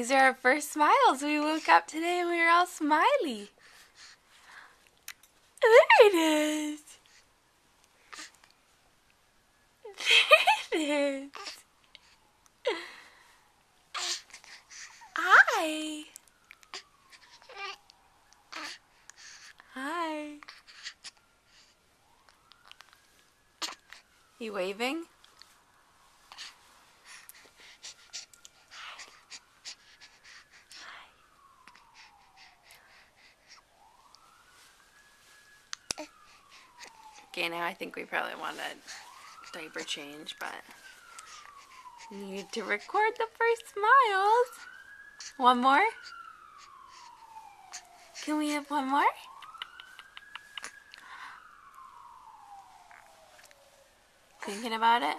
These are our first smiles. We woke up today and we were all smiley. There it is. There it is. Hi. Hi. You waving? Okay, now I think we probably want a diaper change, but need to record the first smiles. One more? Can we have one more? Thinking about it?